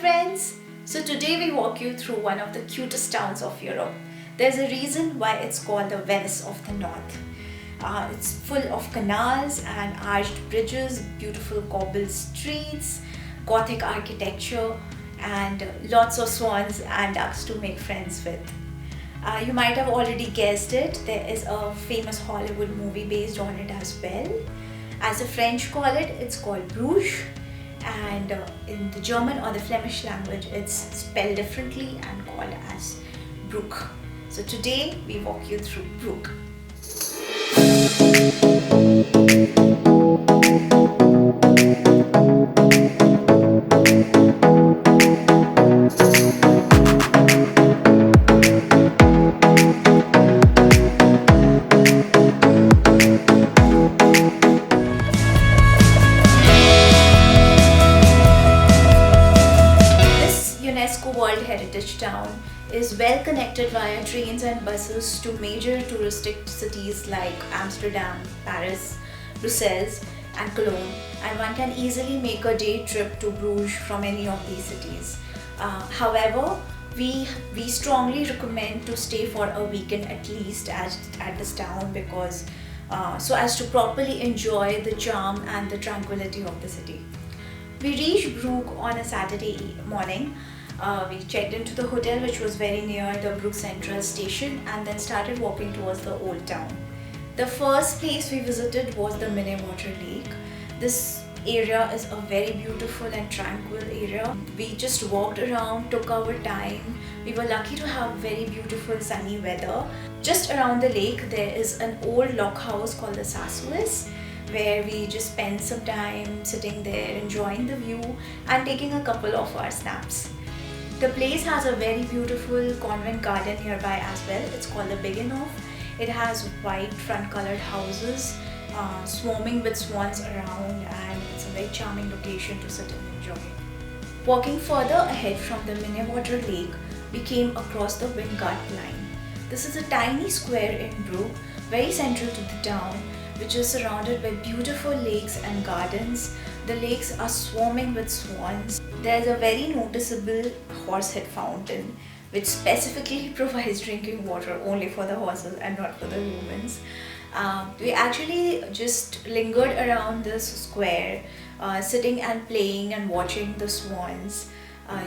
friends! So today we walk you through one of the cutest towns of Europe. There's a reason why it's called the Venice of the North. It's full of canals and arched bridges, beautiful cobbled streets, Gothic architecture, and lots of swans and ducks to make friends with. You might have already guessed it, there is a famous Hollywood movie based on it as well. As the French call it, it's called Bruges, and in the German or the Flemish language it's spelled differently and called as Brook. So today we walk you through Brook. UNESCO World Heritage Town is well connected via trains and buses to major touristic cities like Amsterdam, Paris, Brussels and Cologne, and one can easily make a day trip to Bruges from any of these cities. However, we strongly recommend to stay for a weekend at least at this town because so as to properly enjoy the charm and the tranquility of the city. We reached Brugg on a Saturday morning. We checked into the hotel, which was very near the Brugg Central station, and then started walking towards the old town. The first place we visited was the Minnewater Lake. This area is a very beautiful and tranquil area. We just walked around, took our time. We were lucky to have very beautiful sunny weather. Just around the lake there is an old log house called the Sassuas, where we just spent some time sitting there, enjoying the view and taking a couple of our snaps. The place has a very beautiful convent garden nearby as well. It's called the Beginhof. It has white front colored houses, swarming with swans around, and it's a very charming location to sit and enjoy. Walking further ahead from the Minnewater Lake, we came across the Wingart-Plein. This is a tiny square in Brugg, very central to the town, which is surrounded by beautiful lakes and gardens. The lakes are swarming with swans. There's a very noticeable horsehead fountain which specifically provides drinking water only for the horses and not for the humans. We actually just lingered around this square, sitting and playing and watching the swans.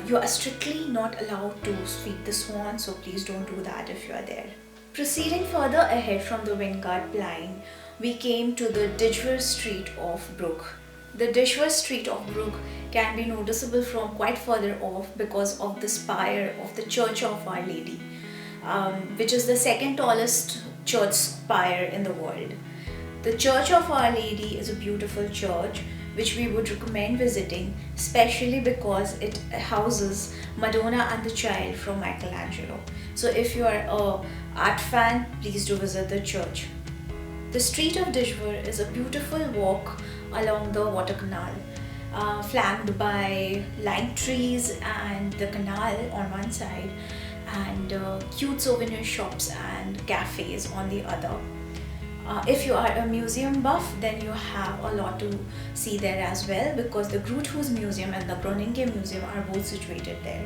You are strictly not allowed to feed the swans, so please don't do that if you are there. Proceeding further ahead from the Wingart-Plein, we came to the Dijver Street of Brugg. The Dijver Street of Brugg can be noticeable from quite further off because of the spire of the Church of Our Lady, which is the second tallest church spire in the world. The Church of Our Lady is a beautiful church which we would recommend visiting, especially because it houses Madonna and the Child from Michelangelo. So if you are an art fan, please do visit the church. The street of Dijver is a beautiful walk along the water canal, flanked by lime trees and the canal on one side, and cute souvenir shops and cafes on the other. If you are a museum buff, then you have a lot to see there as well because the Groothuis Museum and the Groningen Museum are both situated there.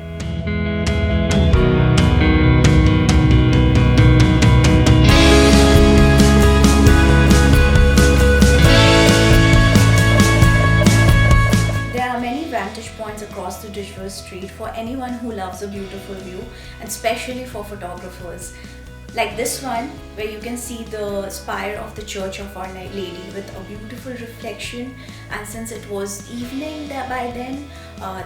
Points across the Dijver Street for anyone who loves a beautiful view, and especially for photographers. Like this one, where you can see the spire of the Church of Our Lady with a beautiful reflection, and since it was evening by then,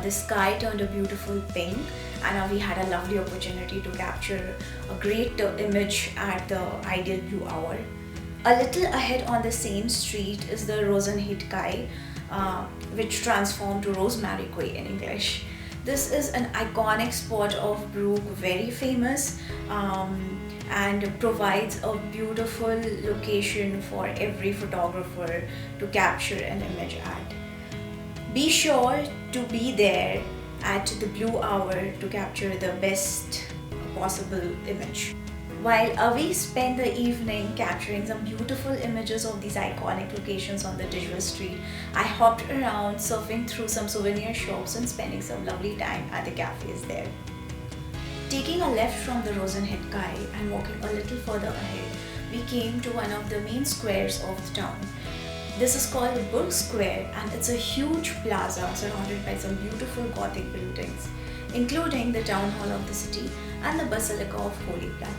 the sky turned a beautiful pink, and we had a lovely opportunity to capture a great image at the ideal view hour. A little ahead on the same street is the Rosenheet Quay, which transformed to Rosemary Quay in English. This is an iconic spot of Brugg, very famous, and provides a beautiful location for every photographer to capture an image at. Be sure to be there at the blue hour to capture the best possible image. While Avi spent the evening capturing some beautiful images of these iconic locations on the Dijwar street, I hopped around surfing through some souvenir shops and spending some lovely time at the cafes there. Taking a left from the Rosenhead Kai and walking a little further ahead, we came to one of the main squares of the town. This is called the Burg Square, and it's a huge plaza surrounded by some beautiful Gothic buildings, including the town hall of the city and the Basilica of Holy Blood.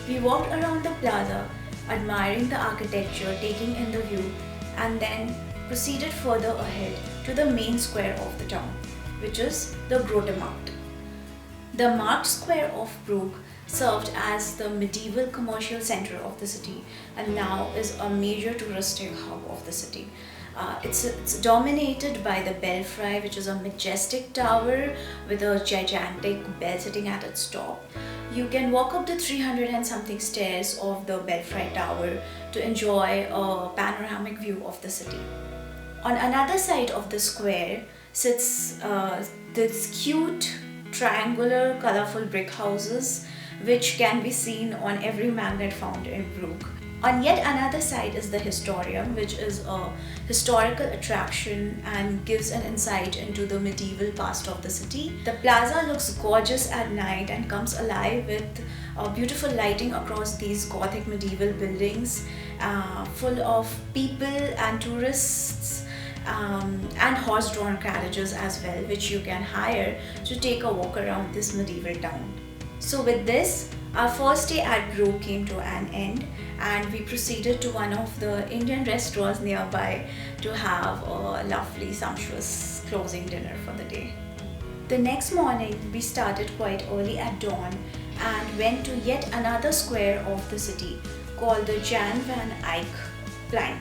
We walked around the plaza, admiring the architecture, taking in the view, and then proceeded further ahead to the main square of the town, which is the Grote Markt. The Markt Square of Brugg served as the medieval commercial center of the city and now is a major touristic hub of the city. It's dominated by the Belfry, which is a majestic tower with a gigantic bell sitting at its top. You can walk up the 300 and something stairs of the Belfry Tower to enjoy a panoramic view of the city. On another side of the square sits this cute triangular colorful brick houses which can be seen on every magnet found in Brugg. On yet another side is the Historium, which is a historical attraction and gives an insight into the medieval past of the city. The plaza looks gorgeous at night and comes alive with beautiful lighting across these Gothic medieval buildings, full of people and tourists and horse-drawn carriages as well, which you can hire to take a walk around this medieval town. So with this, our first day at Brugg came to an end, and we proceeded to one of the Indian restaurants nearby to have a lovely sumptuous closing dinner for the day. The next morning, we started quite early at dawn and went to yet another square of the city called the Jan van Eyck Plein,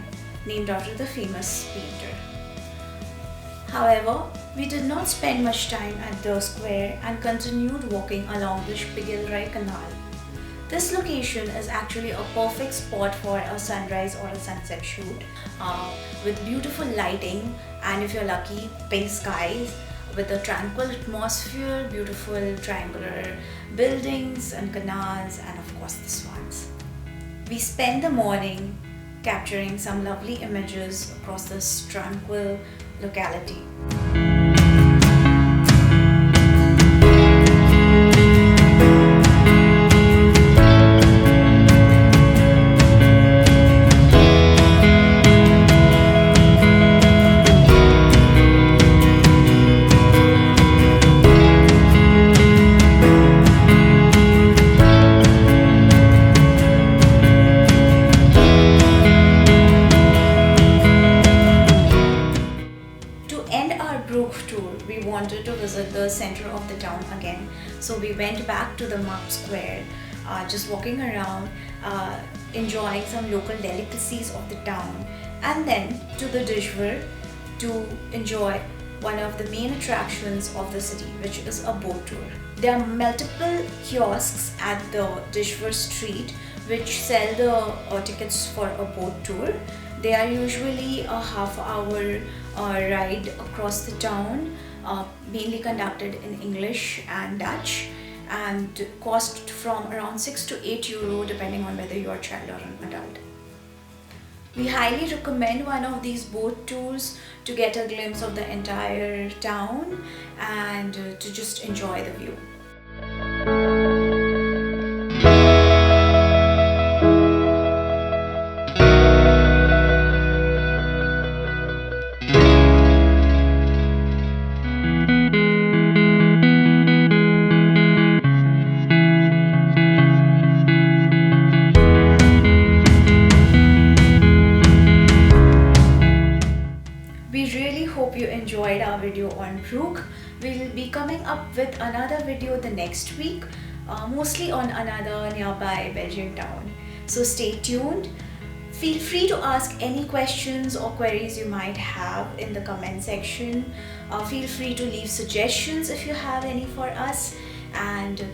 named after the famous painter. However, we did not spend much time at the square and continued walking along the Spiegelrei Canal. This location is actually a perfect spot for a sunrise or a sunset shoot with beautiful lighting, and if you're lucky, pink skies with a tranquil atmosphere, beautiful triangular buildings and canals, and of course the swans. We spent the morning capturing some lovely images across this tranquil locality. Wanted to visit the center of the town again, so we went back to the Markt Square, just walking around, enjoying some local delicacies of the town, and then to the Dijwar to enjoy one of the main attractions of the city, which is a boat tour. There are multiple kiosks at the Dijwar street which sell the tickets for a boat tour. They are usually a half-hour ride across the town, mainly conducted in English and Dutch, and cost from around 6 to 8 euro depending on whether you are a child or an adult. We highly recommend one of these boat tours to get a glimpse of the entire town and to just enjoy the view. Hope you enjoyed our video on Brugg. We'll be coming up with another video the next week, mostly on another nearby Belgian town. So stay tuned. Feel free to ask any questions or queries you might have in the comment section. Feel free to leave suggestions if you have any for us, and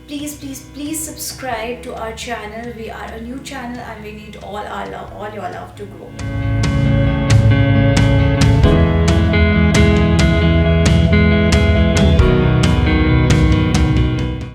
please subscribe to our channel. We are a new channel and we need all your love to grow.